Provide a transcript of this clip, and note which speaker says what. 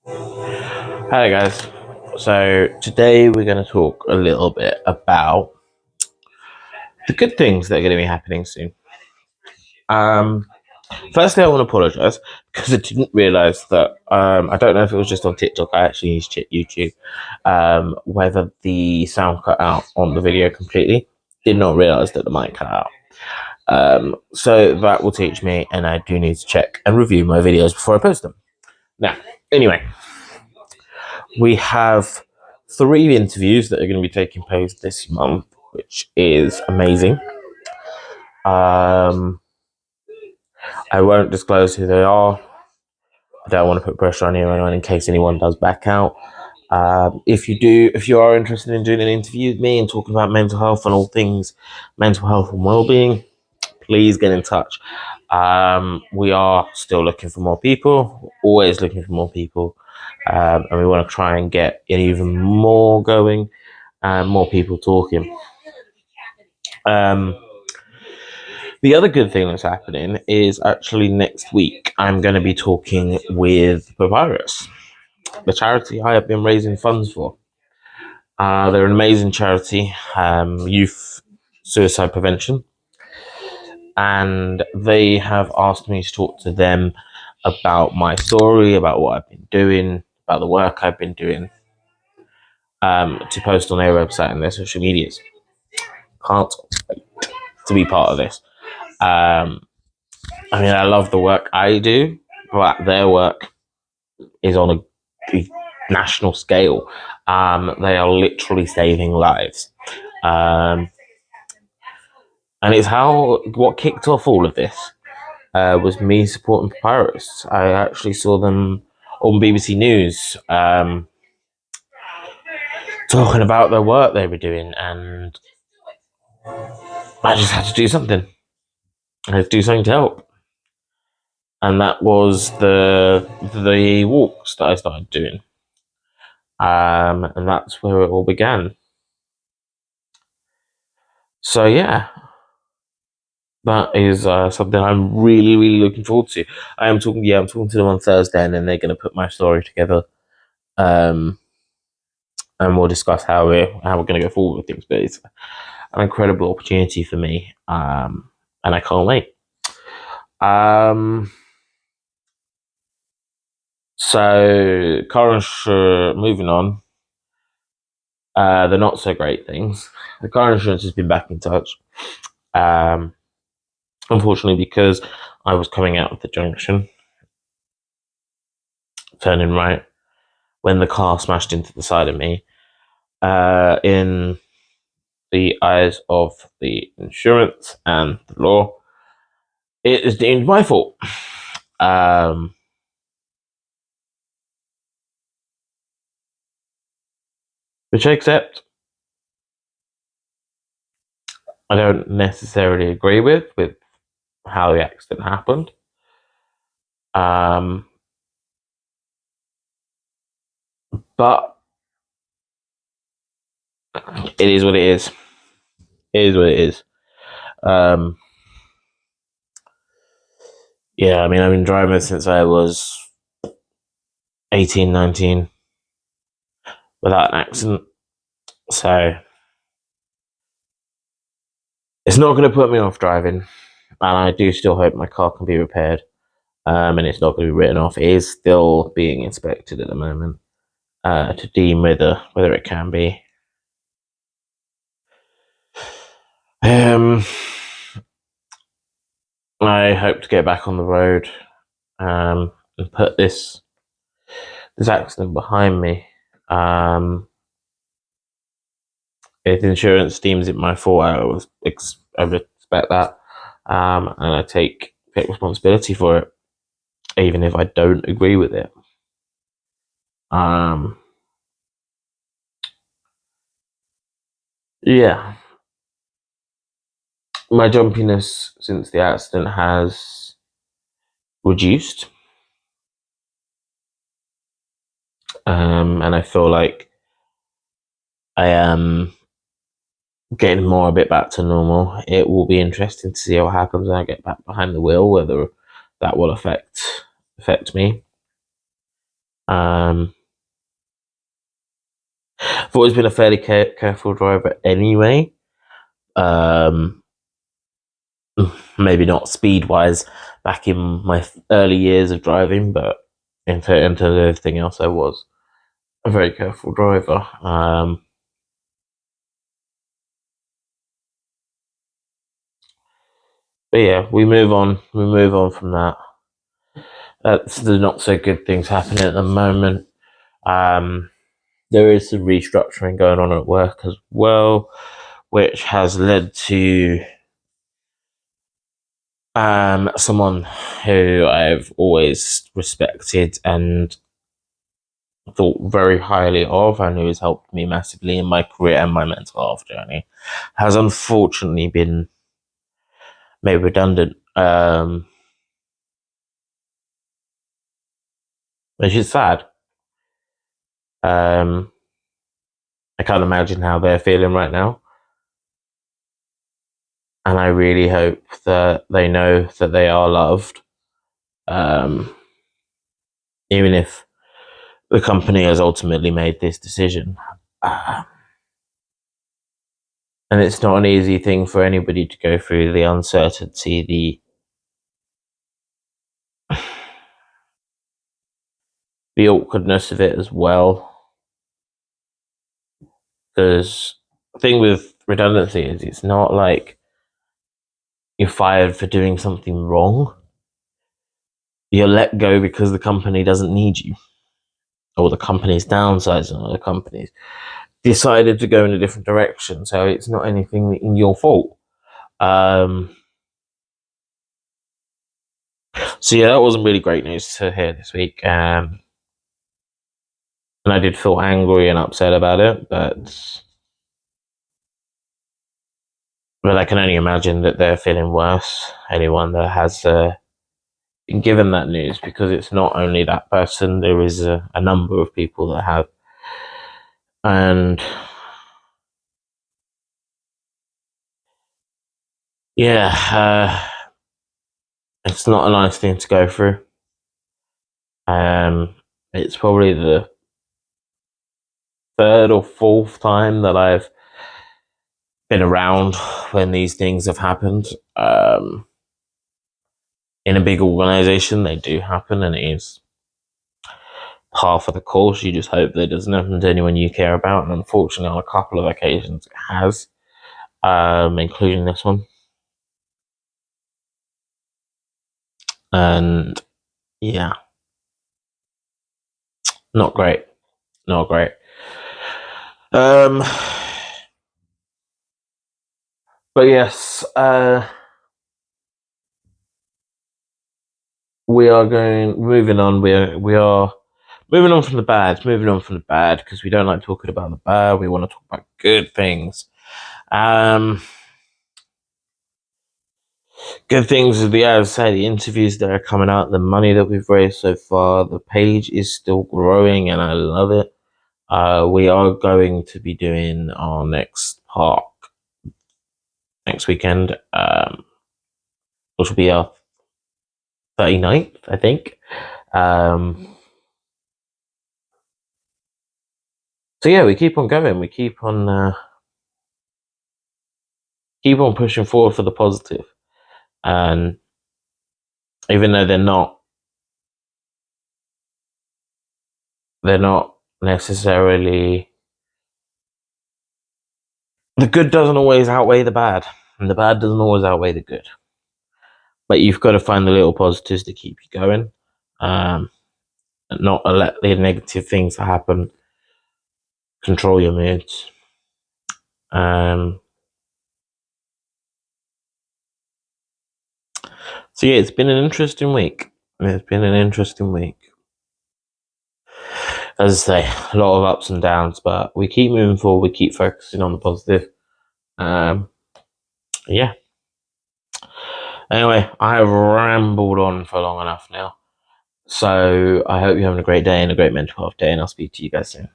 Speaker 1: Hi guys. So today we're going to talk a little bit about the good things that are going to be happening soon. Um, Firstly, I want to apologize because I didn't realize that I don't know if it was just on TikTok. I actually used YouTube. Whether the sound cut out on the video completely. Did not realize that the mic cut out. So that will teach me, and I do need to check and review my videos before I post them. Now, anyway, we have 3 interviews that are going to be taking place this month, which is amazing. I won't disclose who they are. I don't want to put pressure on anyone in case anyone does back out. If you are interested in doing an interview with me and talking about mental health and all things mental health and well-being, please get in touch. We are still looking for more people, always looking for more people, and we want to try and get even more going and more people talking. The other good thing that's happening is actually next week I'm going to be talking with Papyrus, the charity I have been raising funds for. They're an amazing charity, youth suicide prevention, and they have asked me to talk to them about my story, about what I've been doing, about the work I've been doing, to post on their website and their social medias. Can't wait to be part of this. I love the work I do, but their work is on a national scale. They are literally saving lives. And it's what kicked off all of this was me supporting Papyrus. I actually saw them on BBC News talking about the work they were doing, and I just had to do something. I had to do something to help. And that was the walks that I started doing. And that's where it all began. So yeah, that is something I'm really, really looking forward to. I'm talking to them on Thursday, and then they're going to put my story together, and we'll discuss how we're going to go forward with things. But it's an incredible opportunity for me, and I can't wait. So moving on. The not so great things. The car insurance has been back in touch. Unfortunately, because I was coming out of the junction, turning right, when the car smashed into the side of me. In the eyes of the insurance and the law, it is deemed my fault. Which I accept. I don't necessarily agree with how the accident happened. But it is what it is. It is what it is. Yeah, I've been driving since I was 18, 19 without an accident. So it's not going to put me off driving. And I do still hope my car can be repaired. And it's not going to be written off. It is still being inspected at the moment to deem whether it can be. I hope to get back on the road and put this accident behind me. If insurance deems it my fault, I would expect that, and I take responsibility for it, even if I don't agree with it. Yeah, my jumpiness since the accident has reduced, and I feel like I am getting a bit back to normal. It will be interesting to see what happens when I get back behind the wheel, whether that will affect me. I've always been a fairly careful driver anyway. Maybe not speed wise back in my early years of driving, but into everything else, I was a very careful driver. But yeah, we move on. We move on from that. The not so good things happening at the moment. There is some restructuring going on at work as well, which has led to someone who I've always respected and thought very highly of, and who has helped me massively in my career and my mental health journey, has unfortunately been made redundant. Which is sad. I can't imagine how they're feeling right now. And I really hope that they know that they are loved. Even if the company has ultimately made this decision. And it's not an easy thing for anybody to go through, the uncertainty, the awkwardness of it as well. Because the thing with redundancy is it's not like you're fired for doing something wrong. You're let go because the company doesn't need you, or the company's downsizing, or the company's decided to go in a different direction. So it's not anything in your fault. So yeah, that wasn't really great news to hear this week. And I did feel angry and upset about it, but I can only imagine that they're feeling worse. Anyone that has been given that news, because it's not only that person, there is a number of people that have. And yeah, it's not a nice thing to go through. It's probably the third or fourth time that I've been around when these things have happened. In a big organization, they do happen, and it is par for the course. You just hope that it doesn't happen to anyone you care about, and unfortunately, on a couple of occasions, it has, including this one. And yeah, not great. Not great. But yes, we are moving on. We are moving on from the bad. Moving on from the bad, because we don't like talking about the bad. We want to talk about good things. Good things is as I say, the interviews that are coming out, the money that we've raised so far, the page is still growing, and I love it. We are going to be doing our next park next weekend, which will be our 39th, I think. So yeah, we keep on going. We keep on pushing forward for the positive. And even though they're not necessarily, the good doesn't always outweigh the bad, and the bad doesn't always outweigh the good. But you've got to find the little positives to keep you going, and not let the negative things that happen control your moods. So yeah, it's been an interesting week. It's been an interesting week. As I say, a lot of ups and downs, but we keep moving forward. We keep focusing on the positive. Yeah. Anyway, I have rambled on for long enough now. So I hope you're having a great day and a great mental health day, and I'll speak to you guys soon.